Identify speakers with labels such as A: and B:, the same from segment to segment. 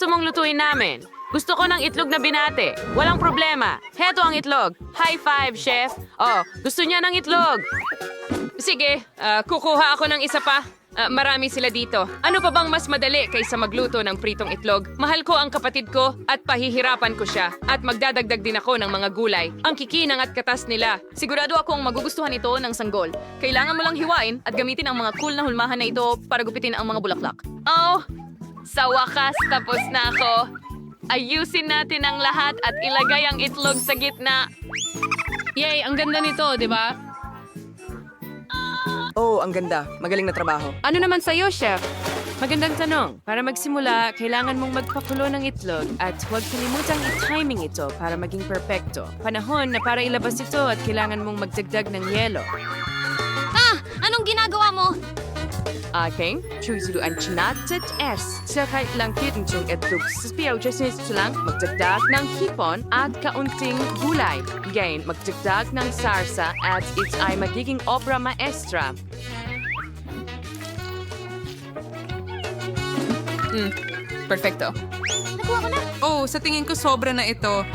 A: mong lutuin namin? Gusto ko ng itlog na binate. Walang problema. Heto ang itlog. High five, chef. Oh, gusto niya ng itlog.
B: Sige, kukuha ako ng isa pa. Marami sila dito. Ano pa bang mas madali kaysa magluto ng pritong itlog? Mahal ko ang kapatid ko at pahihirapan ko siya. At magdadagdag din ako ng mga gulay. Ang kikinang at katas nila.
C: Sigurado akong magugustuhan ito ng sanggol. Kailangan mo lang hiwain at gamitin ang mga cool na hulmahan na ito para gupitin ang mga bulaklak.
B: Oh, sa wakas tapos na ako. Ayusin natin ang lahat at ilagay ang itlog sa gitna.
C: Yay, ang ganda nito, di ba?
D: Oh, ang ganda. Magaling na trabaho.
A: Ano naman sa'yo, chef? Magandang tanong. Para magsimula, kailangan mong magpakulo ng itlog at huwag kalimutang i-timing ito para maging perpekto. Panahon na para ilabas ito at kailangan mong magdagdag ng yelo.
C: Anong ginagawa mo?
A: Aking chuzuan chinatet s. Sa kahit lang kitang chung itlog sa spiyaw ito lang magdagdag ng hipon at kaunting gulay. Gain, magdagdag ng sarsa at it ay magiging obra maestra.
C: Perfecto.
D: Oh, sa tingin ko sobra na ito.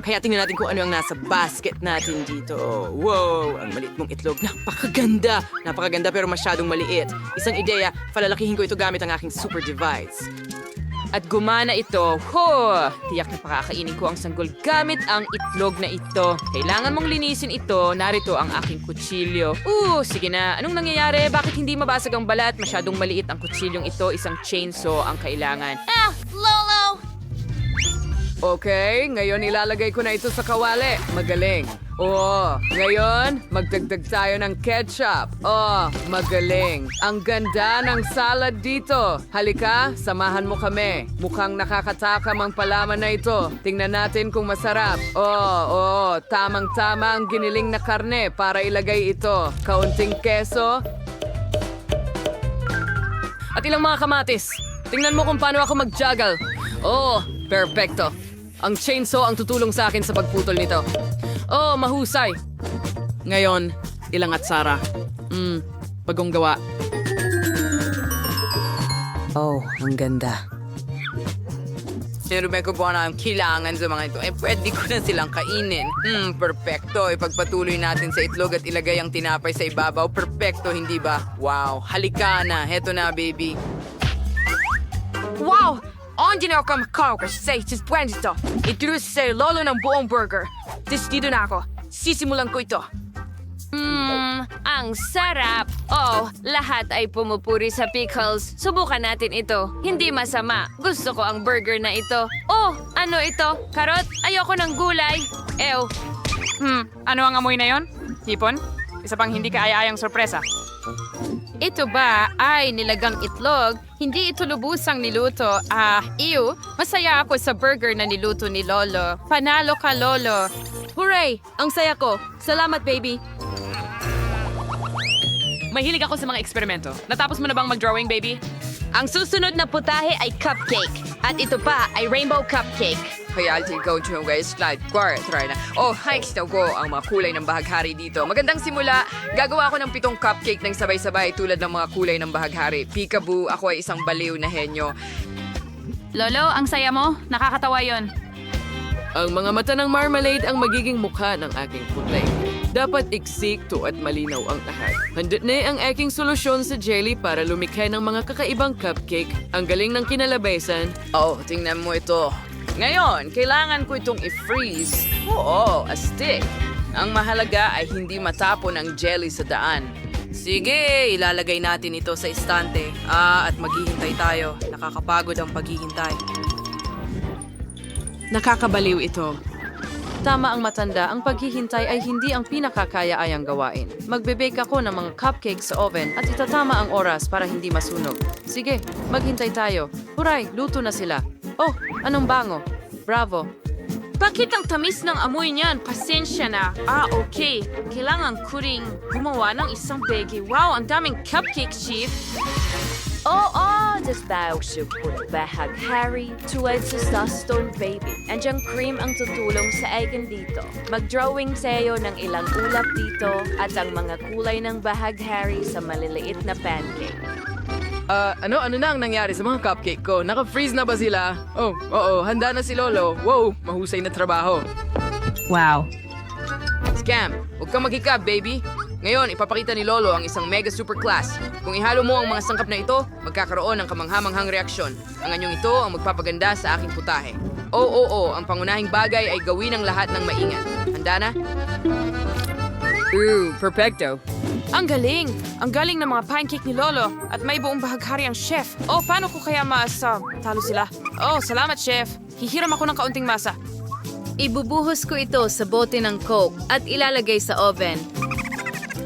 D: Kaya tingnan natin kung ano ang nasa basket natin dito. Wow, ang maliit mong itlog. Napakaganda! Napakaganda pero masyadong maliit. Isang ideya, palalakihin ko ito gamit ang aking super device.
B: At gumana ito. Tiyak na pakakainin ko ang sanggol gamit ang itlog na ito. Kailangan mong linisin ito. Narito ang aking kutsilyo. Sige na. Anong nangyayari? Bakit hindi mabasag ang balat? Masyadong maliit ang kutsilyong ito. Isang chainsaw ang kailangan.
C: Lolo!
D: Okay, ngayon ilalagay ko na ito sa kawali. Magaling. Ngayon, magdagdag tayo ng ketchup. Magaling. Ang ganda ng salad dito. Halika, samahan mo kami. Mukhang nakakatakam ang palaman na ito. Tingnan natin kung masarap. Tamang-tama ang giniling na karne para ilagay ito. Kaunting keso. At ilang mga kamatis. Tingnan mo kung paano ako mag-juggle. Perfecto. Ang chainsaw ang tutulong sa akin sa pagputol nito. Mahusay. Ngayon, ilang at Sara. Bagong gawa. Ang ganda. Pero may kukuha na ang kailangan sa mga ito. Pwede ko na silang kainin. Perfecto. Ipagpatuloy natin sa itlog at ilagay ang tinapay sa ibabaw. Perfecto, hindi ba? Wow. Halika na. Heto na, baby.
A: Wow! Hindi na ako makakaw kasi sa itis buwan ito. Ituloy sa lolo ng buong burger. Dito na ako. Sisimulan ko ito.
B: Ang sarap. Lahat ay pumupuri sa pickles. Subukan natin ito. Hindi masama. Gusto ko ang burger na ito. Ano ito? Karot? Ayoko ng gulay. Ew.
C: Ano ang amoy na yon? Hipon? Isa pang hindi kaaya-ayang sorpresa.
B: Ito ba ay nilagang itlog? Hindi ito lubusang niluto. Masaya ako sa burger na niluto ni Lolo. Panalo ka, Lolo.
A: Hooray! Ang saya ko. Salamat, baby.
C: Mahilig ako sa mga eksperimento. Natapos mo na bang mag-drawing, baby?
A: Ang susunod na putahe ay cupcake. At ito pa ay rainbow cupcake.
D: Kaya I'll go to a slide. Try na. Hikes na ko ang mga kulay ng bahaghari dito. Magandang simula. Gagawa ako ng 7 cupcake ng sabay-sabay tulad ng mga kulay ng bahaghari. Peekaboo, ako ay isang baliw na henyo.
C: Lolo, ang saya mo. Nakakatawa yon.
D: Ang mga mata ng marmalade ang magiging mukha ng aking putlay. Dapat iksikto at malinaw ang lahat. Handa na ang aking solusyon sa jelly para lumikha ng mga kakaibang cupcake. Ang galing ng kinalabaysan. Tingnan mo ito. Ngayon, kailangan ko itong i-freeze. Astig. Ang mahalaga ay hindi matapon ang jelly sa daan. Sige, ilalagay natin ito sa istante. At maghihintay tayo. Nakakapagod ang paghihintay.
A: Nakakabaliw ito. Tama ang matanda, ang paghihintay ay hindi ang pinakakaya-ayang gawain. Magbe-bake ako ng mga cupcake sa oven at itatama ang oras para hindi masunog. Sige, maghintay tayo. Huray, luto na sila. Anong bango? Bravo.
B: Bakit ang tamis ng amoy niyan? Pasensya na. Okay. Kailangan ko ring gumawa ng isang bege. Wow, ang daming cupcake, Chief.
E: Dasbaw support bahaghari tuwad sa stone baby. Andiang cream ang tutulong sa akin dito. Mag-drawing sa'yo ng ilang ulap dito at ang mga kulay ng bahaghari sa maliliit na pancake.
D: Ano na ang nangyari sa mga cupcake ko? Naka-freeze na ba sila? Oh, oo, handa na si Lolo. Wow, mahusay na trabaho.
C: Wow.
B: Scam, huwag kang maghikab, baby. Ngayon, ipapakita ni Lolo ang isang mega super class. Kung ihalo mo ang mga sangkap na ito, magkakaroon ng kamanghamanghang reaksyon. Ang anyong ito ang magpapaganda sa aking putahe. Oo, ang pangunahing bagay ay gawin ang lahat ng maingat. Handa na? Perfecto.
A: Ang galing! Ang galing ng mga pancake ni Lolo at may buong bahaghari ang chef. Oh, paano ko kaya talo sila? Oh, salamat, chef. Hihiram ako ng kaunting masa.
C: Ibubuhos ko ito sa bote ng Coke at ilalagay sa oven.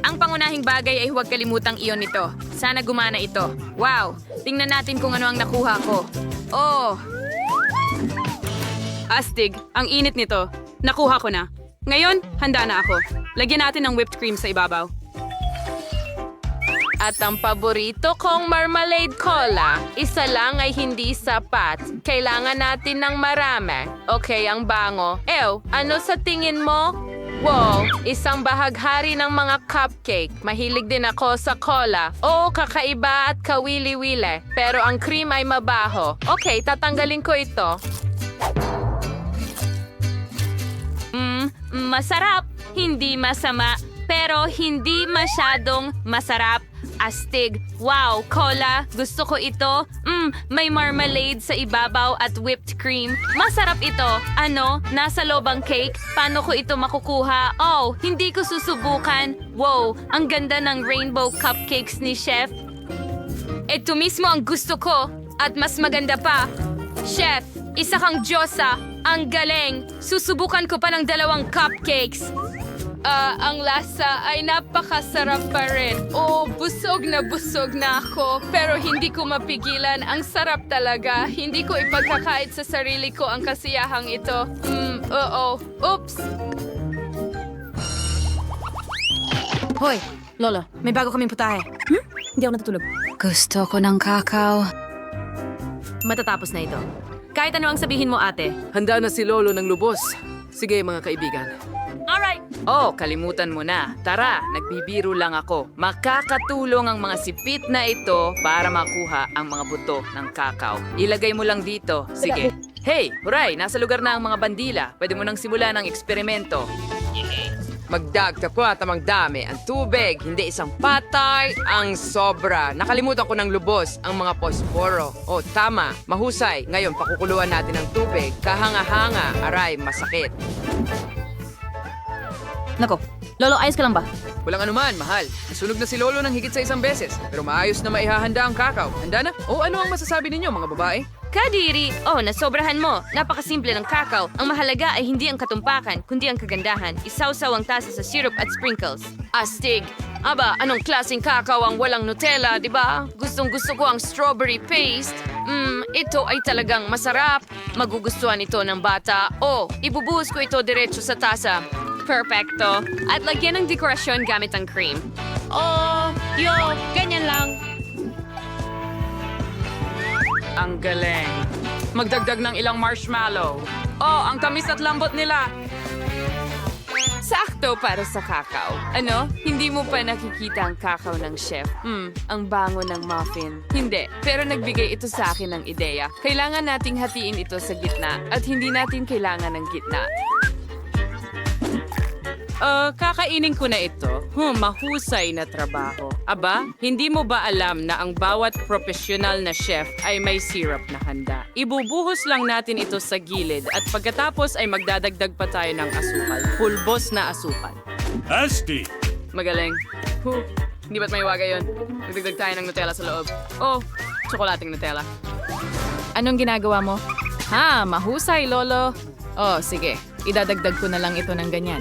C: Ang pangunahing bagay ay huwag kalimutang iyon nito. Sana gumana ito. Wow! Tingnan natin kung ano ang nakuha ko. Oh! Astig, ang init nito. Nakuha ko na. Ngayon, handa na ako. Lagyan natin ng whipped cream sa ibabaw.
A: At ang paborito kong marmalade cola, isa lang ay hindi sapat. Kailangan natin ng marami. Okay, ang bango. Ano sa tingin mo? Wow, isang bahaghari ng mga cupcake. Mahilig din ako sa cola. Oo, kakaiba at kawili-wili. Pero ang cream ay mabaho. Okay, tatanggalin ko ito.
C: Masarap, hindi masama, pero hindi masyadong masarap. Astig. Wow, cola. Gusto ko ito. May marmalade sa ibabaw at whipped cream. Masarap ito. Ano? Nasa loob ang cake? Paano ko ito makukuha? Oh, hindi ko susubukan. Wow, ang ganda ng rainbow cupcakes ni Chef. Ito mismo ang gusto ko. At mas maganda pa. Chef, isa kang Diyosa. Ang galing. Susubukan ko pa ng 2 cupcakes. Ang lasa ay napakasarap pa rin. Oh, busog na ako. Pero hindi ko mapigilan. Ang sarap talaga. Hindi ko ipagkakait sa sarili ko ang kasiyahang ito. Oops.
A: Hoy, Lolo, may bago kaming putahe. Hindi ako natutulog.
C: Gusto ko ng kakao. Matatapos na ito. Kahit ano ang sabihin mo, ate.
D: Handa na si Lolo ng lubos. Sige, mga kaibigan.
C: Alright.
B: Oh, kalimutan mo na. Tara, nagbibiro lang ako. Makakatulong ang mga sipit na ito para makuha ang mga buto ng kakao. Ilagay mo lang dito. Sige. Hey, huray, nasa lugar na ang mga bandila. Pwede mo nang simulan ang eksperimento. Magdagta po at amang dami. Ang tubig, hindi isang patay, ang sobra. Nakalimutan ko ng lubos, ang mga posporo. Oh, tama, mahusay. Ngayon, pakukuluan natin ang tubig. Kahanga-hanga, aray, masakit.
C: Nako, Lolo, ayos ka lang ba?
D: Walang anuman, mahal. Nasunog na si Lolo ng higit sa 1 beses. Pero maayos na maihahanda ang kakao. Handa na? O ano ang masasabi ninyo, mga babae?
C: Kadiri! Oh, nasobrahan mo. Napakasimple ng kakao. Ang mahalaga ay hindi ang katumpakan, kundi ang kagandahan. Isawsaw ang tasa sa syrup at sprinkles.
A: Astig! Aba, anong klaseng kakao ang walang Nutella, di ba? Gustong-gusto ko ang strawberry paste. Ito ay talagang masarap. Magugustuhan ito ng bata. Oh, ibubuhos ko ito diretso sa tasa.
C: Perfecto. At lagyan ng dekorasyon gamit ang cream.
A: Oh, ganyan lang.
B: Ang galing. Magdagdag ng ilang marshmallow. Oh, ang tamis at lambot nila. Sakto para sa kakao. Ano? Hindi mo pa nakikita ang kakao ng chef. Ang bango ng muffin. Hindi, pero nagbigay ito sa akin ng ideya. Kailangan nating hatiin ito sa gitna at hindi natin kailangan ng gitna. Kakainin ko na ito. Mahusay na trabaho. Aba, hindi mo ba alam na ang bawat profesional na chef ay may syrup na handa? Ibubuhos lang natin ito sa gilid at pagkatapos ay magdadagdag pa tayo ng asukal. Pulbos na asukal.
F: Asti!
B: Magaling. Hindi ba't may waga yun? Nagdagdag tayo ng Nutella sa loob. Oh, tsokolating Nutella.
A: Anong ginagawa mo? Mahusay, Lolo. Oh, sige. Idadagdag ko na lang ito ng ganyan.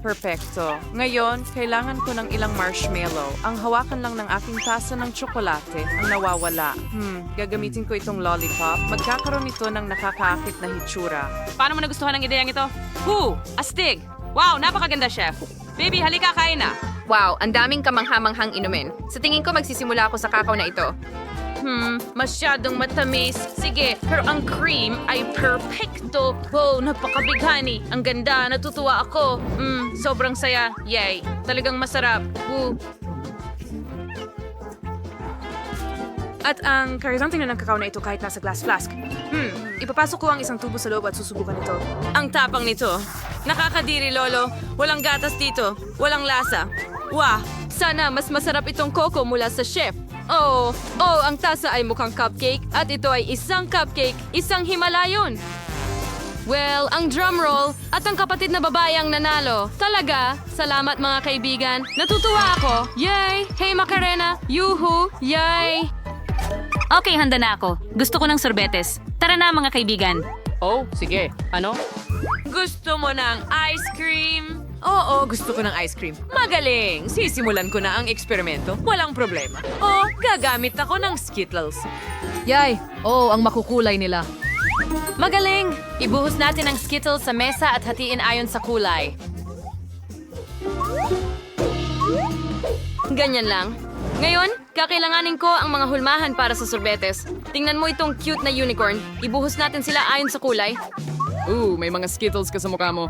A: Perfecto. Ngayon, kailangan ko ng ilang marshmallow. Ang hawakan lang ng aking tasa ng tsokolate ang nawawala. Gagamitin ko itong lollipop. Magkakaroon ito ng nakakaakit na hitsura.
C: Paano mo nagustuhan ang ideyang ito? Astig! Wow, napakaganda, Chef. Baby, halika, kain na.
G: Wow, ang daming kamanghamanghang inumin. Sa tingin ko magsisimula ako sa kakao na ito.
A: Masyadong matamis. Sige, pero ang cream ay perfecto. Wow, napakabighani. Ang ganda, natutuwa ako. Sobrang saya. Yay, talagang masarap.
F: At ang kailangang tingnan ng kakao na ito kahit nasa glass flask. Ipapasok ko ang isang tubo sa loob at susubukan ito.
B: Ang tapang nito. Nakakadiri, Lolo. Walang gatas dito. Walang lasa. Wah!
A: Sana mas masarap itong coco mula sa chef. Ang tasa ay mukhang cupcake at ito ay isang cupcake, isang Himalayon. Well, ang drum roll at ang kapatid na babae ang nanalo. Talaga, salamat mga kaibigan. Natutuwa ako. Yay! Hey Macarena! Yuhu! Yay!
C: Okay, handa na ako. Gusto ko ng sorbetes. Tara na mga kaibigan.
B: Oh, sige. Ano? Gusto mo ng ice cream?
A: Oo, gusto ko ng ice cream. Magaling! Sisimulan ko na ang eksperimento. Walang problema. Gagamit ako ng Skittles. Yay! Ang makukulay nila. Magaling! Ibuhos natin ang Skittles sa mesa at hatiin ayon sa kulay. Ganyan lang. Ngayon, kakailanganin ko ang mga hulmahan para sa sorbetes. Tingnan mo itong cute na unicorn. Ibuhos natin sila ayon sa kulay.
D: May mga Skittles ka sa mukha mo.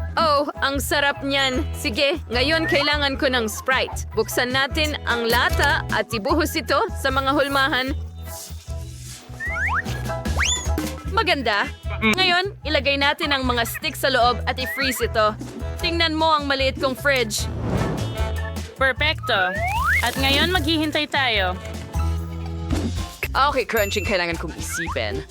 A: Ang sarap niyan. Sige, ngayon kailangan ko ng Sprite. Buksan natin ang lata at ibuhos ito sa mga hulmahan. Maganda. Ngayon, ilagay natin ang mga sticks sa loob at i-freeze ito. Tingnan mo ang maliit kong fridge.
C: Perfecto. At ngayon maghihintay tayo.
A: Okay, crunching kailangan kong isipin.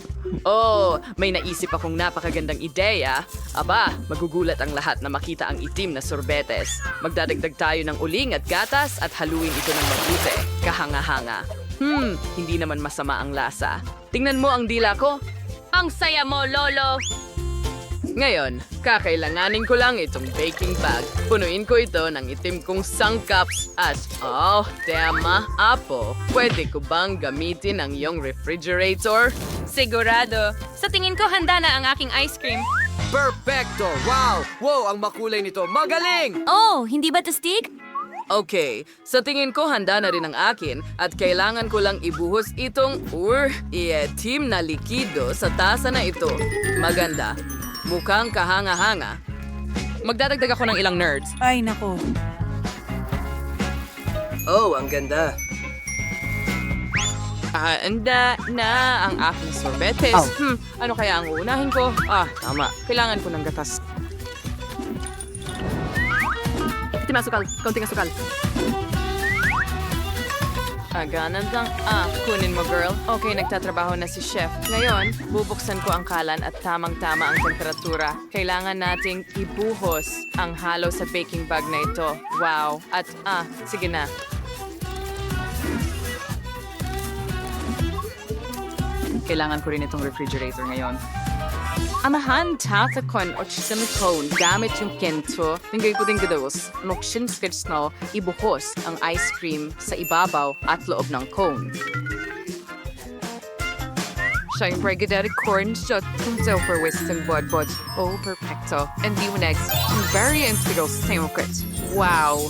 A: May naisip akong napakagandang ideya. Aba, magugulat ang lahat na makita ang itim na sorbetes. Magdadagdag tayo ng uling at gatas at haluin ito ng mabuti. Kahanga-hanga. Hindi naman masama ang lasa. Tingnan mo ang dila ko.
C: Ang saya mo, Lolo.
D: Ngayon, kakailanganin ko lang itong baking bag. Punuin ko ito ng itim kong sangkaps at, tema, Apo. Pwede ko bang gamitin ang iyong refrigerator?
C: Sigurado. Sa tingin ko handa na ang aking ice cream.
H: Perfecto! Wow, ang makulay nito. Magaling!
C: Oh, hindi ba tastig?
D: Okay, sa tingin ko handa na rin ang akin at kailangan ko lang ibuhos itong itim na likido sa tasa na ito. Maganda. Mukhang kahanga-hanga.
B: Magdadagdag ako ng ilang nerds.
F: Ay, nako.
H: Ang ganda.
B: Handa na ang aking sorbetes. Ano kaya ang uunahin ko? Tama. Kailangan ko ng gatas.
A: Kaunting asukal. Ganun lang. Kunin mo, girl. Okay, nagtatrabaho na si chef. Ngayon, bubuksan ko ang kalan at tamang-tama ang temperatura. Kailangan nating ibuhos ang halo sa baking bag na ito. Wow. At, sige na.
B: Kailangan ko rin itong refrigerator ngayon. Amahan tatakon o silikone gamit yung kento. Tingay ko din gados. Nokshin skitsno, ibuhos ang ice cream sa ibabaw at loob ng cone.
A: Siyempre, gadari corn shot kung for western bodbod. Perfecto. And the next, very integral samokit. Wow.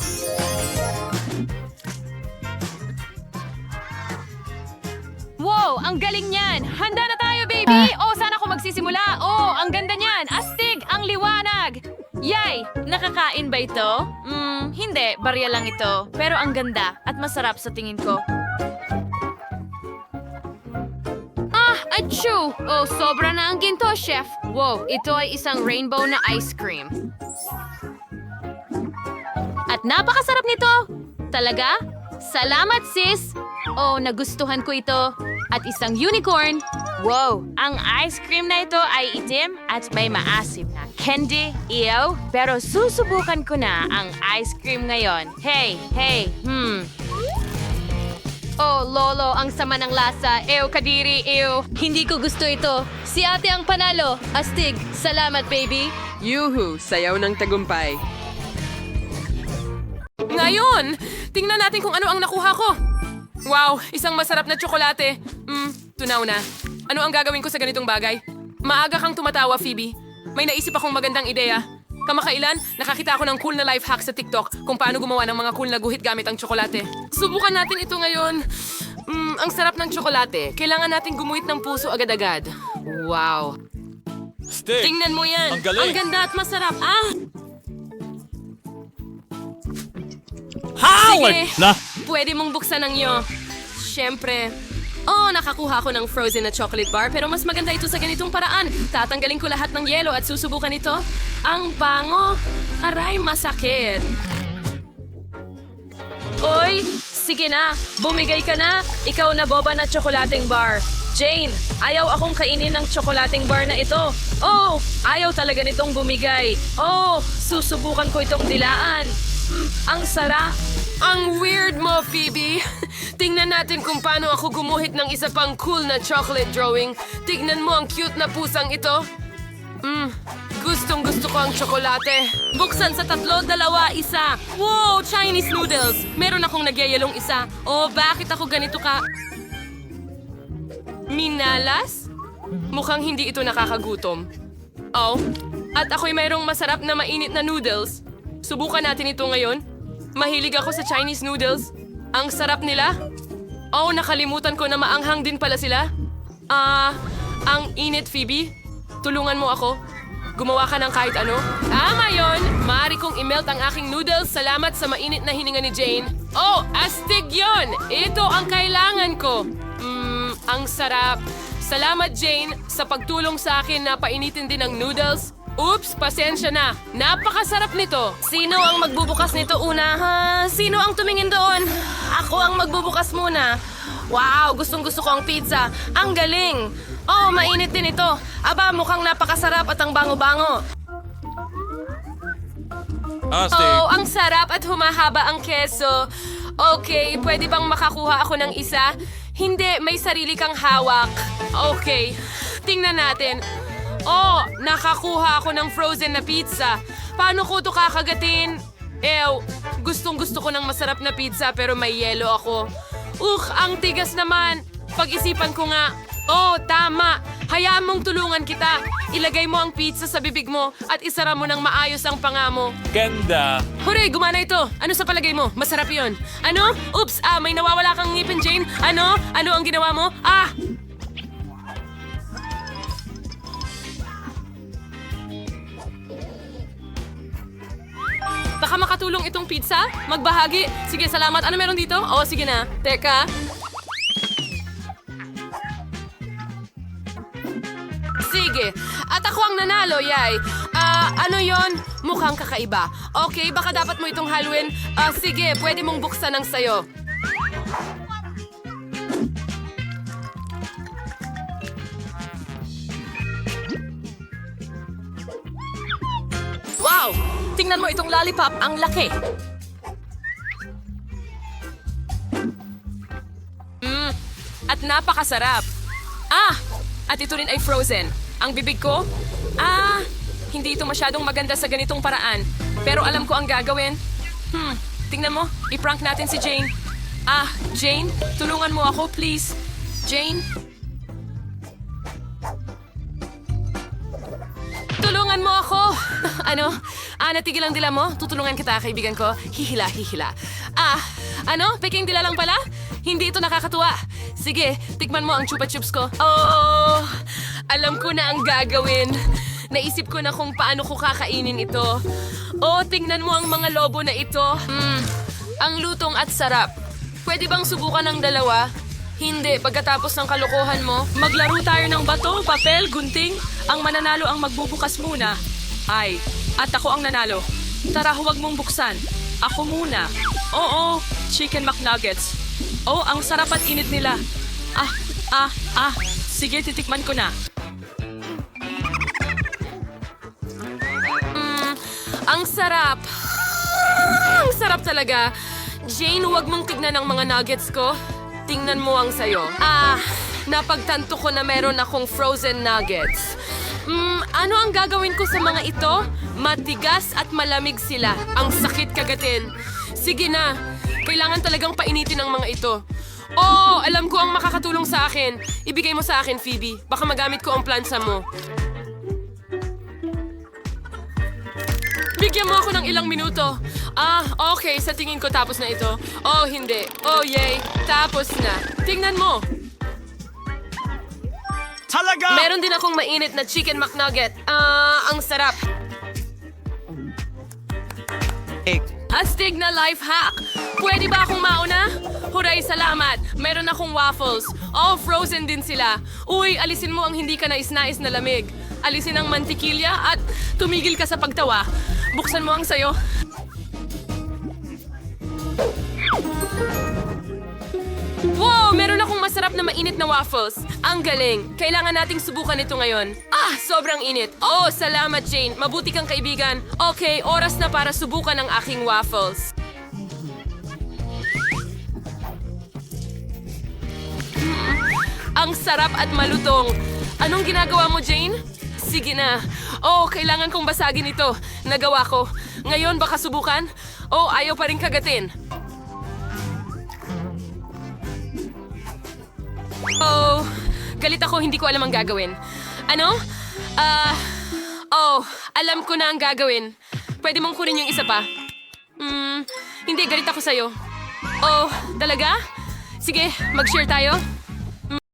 C: Wow, ang galing niyan! Handa na tayo, baby! Saan ako magsisimula? Ang ganda niyan! Astig! Ang liwanag! Yay! Nakakain ba ito? Hindi. Barya lang ito. Pero ang ganda at masarap sa tingin ko.
A: Achoo! Sobra na ang ginto, chef. Wow, ito ay isang rainbow na ice cream.
C: At napakasarap nito! Talaga? Salamat, sis! Nagustuhan ko ito. At isang unicorn. Wow! Ang ice cream na ito ay itim at may maasim na candy. Pero susubukan ko na ang ice cream ngayon. Hey!
A: Lolo, ang sama ng lasa. Kadiri, Hindi ko gusto ito. Si ate ang panalo. Astig. Salamat, baby.
D: Yuhu! Sayaw ng tagumpay.
B: Ngayon, tingnan natin kung ano ang nakuha ko. Wow, isang masarap na tsokolate. Tunaw na. Ano ang gagawin ko sa ganitong bagay? Maaga kang tumatawa, Phoebe. May naisip akong magandang ideya. Kamakailan, nakakita ako ng cool na life hack sa TikTok kung paano gumawa ng mga cool na guhit gamit ang tsokolate. Subukan natin ito ngayon. Ang sarap ng tsokolate. Kailangan natin gumuhit ng puso agad-agad. Wow. Tingnan mo yan.
H: Ang galing.
B: Ang ganda at masarap.
H: Howard!
B: Sige. Pwede mong buksan ang iyo. Siyempre.
I: Oh, nakakuha ko ng frozen na chocolate bar pero mas maganda ito sa ganitong paraan. Tatanggalin ko lahat ng yelo at susubukan ito. Ang bango! Aray, masakit. Oy, sige na. Bumigay ka na. Ikaw na boba na tsokolating bar. Jane, ayaw akong kainin ng tsokolating bar na ito. Oh, ayaw talaga nitong bumigay. Oh, susubukan ko itong dilaan. Ang sarap.
J: Ang weird mo, Phoebe. Tingnan natin kung paano ako gumuhit ng isa pang cool na chocolate drawing. Tignan mo ang cute na pusang ito. Gustong gusto ko ang tsokolate.
I: Buksan sa 3, 2, 1. Wow, Chinese noodles. Meron akong nagyayalong isa. Oh, bakit ako ganito ka? Minalas? Mukhang hindi ito nakakagutom. Oh, at ako'y mayroong masarap na mainit na noodles. Subukan natin ito ngayon. Mahilig ako sa Chinese noodles. Ang sarap nila. Oh, nakalimutan ko na maanghang din pala sila. Ang init, Phoebe. Tulungan mo ako. Gumawa ka ng kahit ano. Tama yun! Maaari kong i-melt ang aking noodles. Salamat sa mainit na hininga ni Jane. Oh, astig yun! Ito ang kailangan ko. Ang sarap. Salamat, Jane, sa pagtulong sa akin na painitin din ang noodles. Oops, pasensya na. Napakasarap nito. Sino ang magbubukas nito una, ha? Sino ang tumingin doon? Ako ang magbubukas muna. Wow, gustong-gusto ko ang pizza. Ang galing. Oh, mainit din ito. Aba, mukhang napakasarap at ang bango-bango. Oh, ang sarap at humahaba ang keso. Okay, pwede bang makakuha ako ng isa? Hindi, may sarili kang hawak. Okay, tingnan natin. Oh, nakakuha ako ng frozen na pizza. Paano ko ito kakagatin? Gustong-gusto ko ng masarap na pizza pero may yelo ako. Ang tigas naman. Pag-isipan ko nga. Oh, tama. Hayaan mong tulungan kita. Ilagay mo ang pizza sa bibig mo at isara mo ng maayos ang panga mo.
K: Ganda.
I: Hooray, gumana ito. Ano sa palagay mo? Masarap yon. Ano? Oops, may nawawala kang ngipin, Jane. Ano? Ano ang ginawa mo? Baka makatulong itong pizza? Magbahagi? Sige, salamat. Ano meron dito? Oh, sige na. Teka. Sige. At ako ang nanalo, yay. Ano yon? Mukhang kakaiba. Okay, baka dapat mo itong haluin. Sige, pwede mong buksan ang sayo. Wow! Tingnan mo itong lollipop, ang laki. At napakasarap. At ito rin ay frozen. Ang bibig ko? Hindi ito masyadong maganda sa ganitong paraan. Pero alam ko ang gagawin. Tingnan mo, i-prank natin si Jane. Jane, tulungan mo ako, please. Jane? Tulungan mo ako! Ano? Natigil ang dila mo? Tutulungan kita, kaibigan ko. Hihila, hihila. Peking dila lang pala? Hindi ito nakakatuwa. Sige, tikman mo ang chupa chups ko. Oh, alam ko na ang gagawin. Naisip ko na kung paano ko kakainin ito. Oh, tingnan mo ang mga lobo na ito. Ang lutong at sarap. Pwede bang subukan ng dalawa? Hindi, pagkatapos ng kalokohan mo. Maglaro tayo ng bato, papel, gunting. Ang mananalo ang magbubukas muna. At ako ang nanalo. Tara, huwag mong buksan. Ako muna. Oo, chicken McNuggets. Oh, ang sarap at init nila. Sige, titikman ko na. Ang sarap. Ang sarap talaga. Jane, huwag mong tignan ang mga nuggets ko. Tingnan mo ang sayo. Napagtanto ko na meron akong frozen nuggets. Ano ang gagawin ko sa mga ito? Matigas at malamig sila. Ang sakit kagatin. Sige na. Kailangan talagang painitin ang mga ito. Oh, alam ko ang makakatulong sa akin. Ibigay mo sa akin, Phoebe. Baka magamit ko ang plansa mo. Bigyan mo ako ng ilang minuto. Okay. Sa tingin ko tapos na ito. Oh, hindi. Oh, yay. Tapos na. Tingnan mo.
K: Talaga!
I: Meron din akong mainit na chicken McNugget. Ang sarap. Astig na life hack. Pwede ba akong mauna? Huray, salamat. Meron akong waffles. Oh, frozen din sila. Uy, alisin mo ang hindi ka nais-nais na lamig. Alisin ang mantikilya at tumigil ka sa pagtawa. Buksan mo ang sayo. Wow! Meron akong masarap na mainit na waffles. Ang galing. Kailangan nating subukan ito ngayon. Ah! Sobrang init. Oh, salamat Jane. Mabuti kang kaibigan. Okay, oras na para subukan ang aking waffles. Ang sarap at malutong. Anong ginagawa mo, Jane? Sige na. Oh, kailangan kong basagin ito. Nagawa ko. Ngayon, baka subukan? Oh, ayaw pa rin kagatin. Oh, galit ako. Hindi ko alam ang gagawin. Ano? Alam ko na ang gagawin. Pwede mong kunin yung isa pa. Hindi, galit ako sa'yo. Oh, talaga? Sige, mag-share tayo.